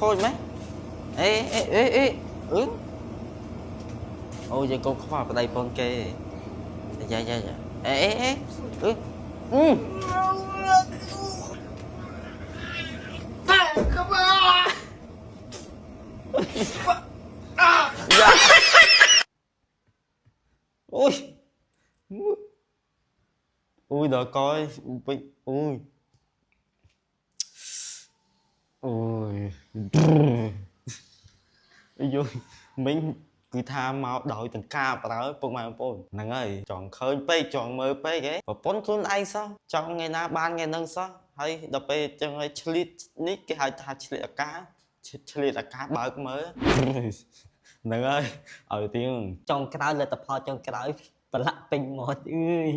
khôi mấy ê ừ ôi giờ con khoa vào đây con kê dạ ê ừ ừ dạ ôi ui đợi coi ui ui vô mình cứ tha mau đội từng ca bà tới bông mà bông nàng ơi chọn khơi pe chọn mơ pe ghé và ponខ្លួនឯងសោះចង់ថ្ងៃណាបានថ្ងៃហ្នឹងសោះហើយដល់ពេលចឹងឲ្យឆ្លៀតនេះគេហៅថាឆ្លៀតអាកាឆ្លៀតអាកាបើកមើលហ្នឹងហើយឲ្យទៀងចង់ក្រោយលទ្ធផលចង់ក្រោយប្រឡាក់ពេញមាត់អើយ